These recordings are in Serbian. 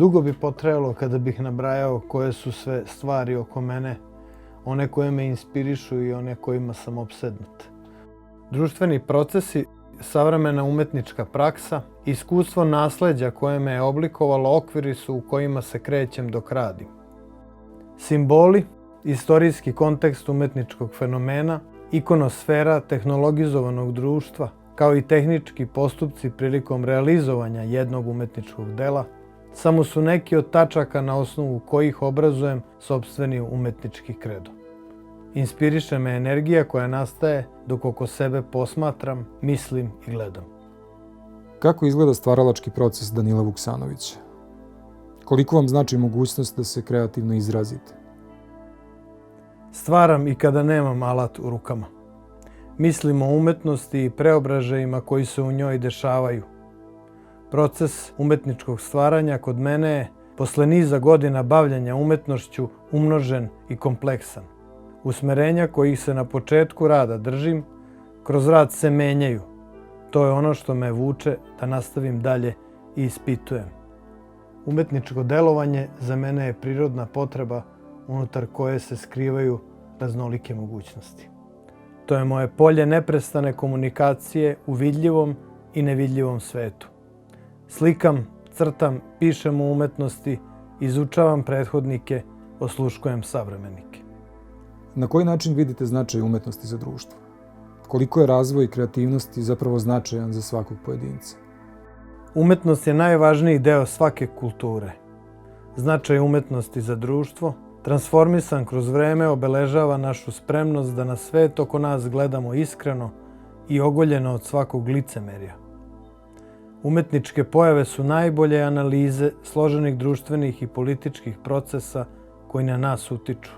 Dugo bi potrajalo kada bih nabrajao koje su sve stvari oko mene, one koje me inspirišu i one kojima sam opsednut. Društveni procesi, savremena umetnička praksa, iskustvo nasleđa koje me je oblikovalo okviri su u kojima se krećem dok radim. Simboli, istorijski kontekst umetničkog fenomena, ikonosfera tehnologizovanog društva, kao i tehnički postupci prilikom realizovanja jednog umetničkog dela, samo su neki od tačaka na osnovu kojih obrazujem sopstveni umetnički kredo. Inspiriše me energija koja nastaje dok oko sebe posmatram, mislim i gledam. Kako izgleda stvaralački proces Danila Vuksanovića? Koliko vam znači mogućnost da se kreativno izrazite? Stvaram i kada nemam alat u rukama. Mislim o umetnosti i preobražajima koji se u njoj dešavaju. Proces umetničkog stvaranja kod mene je, posle niza godina bavljenja umetnošću, umnožen i kompleksan. Usmerenja kojih se na početku rada držim, kroz rad se menjaju. To je ono što me vuče da nastavim dalje i ispitujem. Umetničko delovanje za mene je prirodna potreba unutar koje se skrivaju raznolike mogućnosti. To je moje polje neprestane komunikacije u vidljivom i nevidljivom svetu. Slikam, crtam, pišem o umetnosti, izučavam prethodnike, osluškujem savremenike. Na koji način vidite značaj umetnosti za društvo? Koliko je razvoj kreativnosti zapravo značajan za svakog pojedinca? Umetnost je najvažniji deo svake kulture. Značaj umetnosti za društvo, transformisan kroz vreme, obeležava našu spremnost da na svet oko nas gledamo iskreno i ogoljeno od svakog licemerja. Umetničke pojave su najbolje analize složenih društvenih i političkih procesa koji na nas utiču.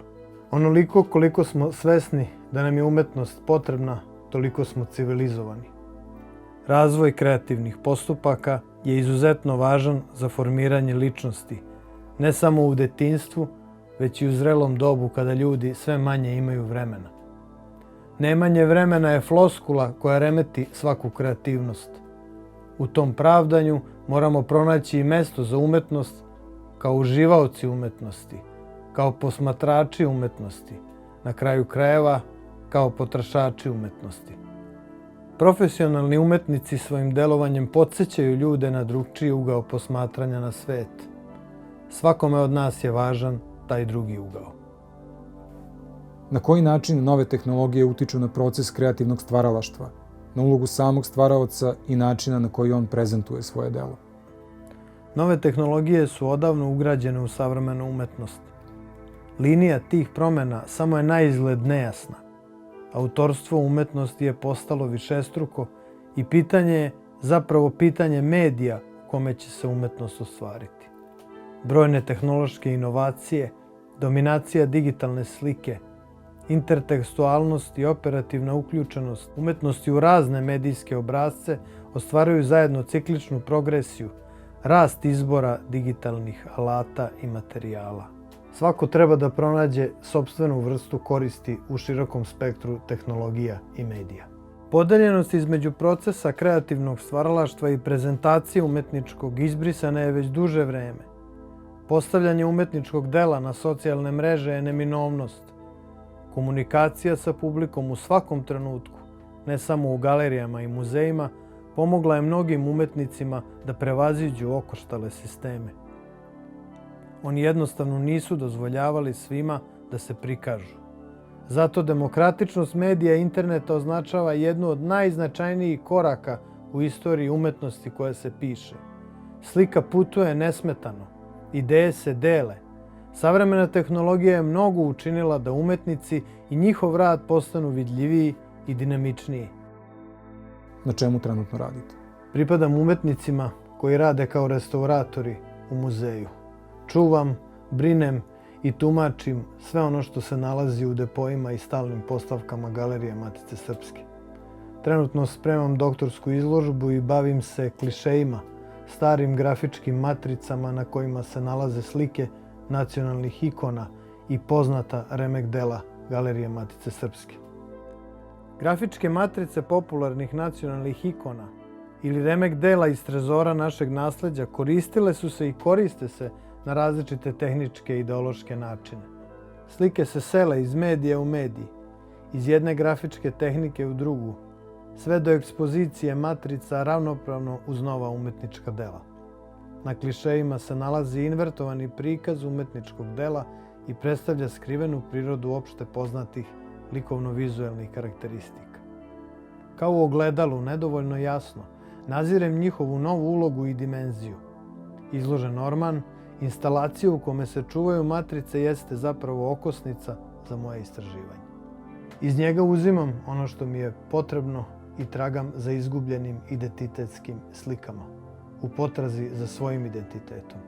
Onoliko koliko smo svesni da nam je umetnost potrebna, toliko smo civilizovani. Razvoj kreativnih postupaka je izuzetno važan za formiranje ličnosti, ne samo u detinjstvu, već i u zrelom dobu kada ljudi sve manje imaju vremena. Nemanje vremena je floskula koja remeti svaku kreativnost. U tom pravdanju moramo pronaći i mesto za umetnost kao uživaoci umetnosti, kao posmatrači umetnosti, na kraju krajeva kao potrošači umetnosti. Profesionalni umetnici svojim delovanjem podsećaju ljude na drugčiji ugao posmatranja na svet. Svakome od nas je važan taj drugi ugao. Na koji način nove tehnologije utiču na proces kreativnog stvaralaštva, na ulogu samog stvaraoca i načina na koji on prezentuje svoje delo? Nove tehnologije su odavno ugrađene u savremenu umetnost. Linija tih promjena samo je naizgled nejasna. Autorstvo umetnosti je postalo višestruko i pitanje je zapravo pitanje medija u kome će se umetnost ostvariti. Brojne tehnološke inovacije, dominacija digitalne slike, intertekstualnost i operativna uključenost umetnosti u razne medijske obrasce ostvaruju zajedno cikličnu progresiju, rast izbora digitalnih alata i materijala. Svako treba da pronađe sopstvenu vrstu koristi u širokom spektru tehnologija i medija. Podeljenost između procesa kreativnog stvaralaštva i prezentacije umetničkog izbrisana je već duže vreme. Postavljanje umetničkog dela na socijalne mreže je neminovnost. Komunikacija sa publikom u svakom trenutku, ne samo u galerijama i muzejima, pomogla je mnogim umetnicima da prevaziđu okoštale sisteme. Oni jednostavno nisu dozvoljavali svima da se prikažu. Zato demokratičnost medija i interneta označava jednu od najznačajnijih koraka u istoriji umetnosti koja se piše. Slika putuje nesmetano, ideje se dele. Savremena tehnologija je mnogo učinila da umetnici i njihov rad postanu vidljiviji i dinamičniji. Na čemu trenutno radite? Pripadam umetnicima koji rade kao restauratori u muzeju. Čuvam, brinem i tumačim sve ono što se nalazi u depoima i stalnim postavkama Galerije Matice Srpske. Trenutno spremam doktorsku izložbu i bavim se klišejima, starim grafičkim matricama na kojima se nalaze slike nacionalnih ikona i poznata remek dela Galerije Matice Srpske. Grafičke matrice popularnih nacionalnih ikona ili remek dela iz trezora našeg nasleđa koristile su se i koriste se na različite tehničke i ideološke načine. Slike se sele iz medija u mediji, iz jedne grafičke tehnike u drugu, sve do ekspozicije matrica ravnopravno uz nova umetnička dela. Na klišejima se nalazi invertovani prikaz umetničkog dela i predstavlja skrivenu prirodu opšte poznatih likovno-vizuelnih karakteristika. Kao u ogledalu, nedovoljno jasno, nazirem njihovu novu ulogu i dimenziju. Izložen orman, instalacija u kome se čuvaju matrice jeste zapravo okosnica za moje istraživanje. Iz njega uzimam ono što mi je potrebno i tragam za izgubljenim identitetskim slikama, u potrazi za svojim identitetom.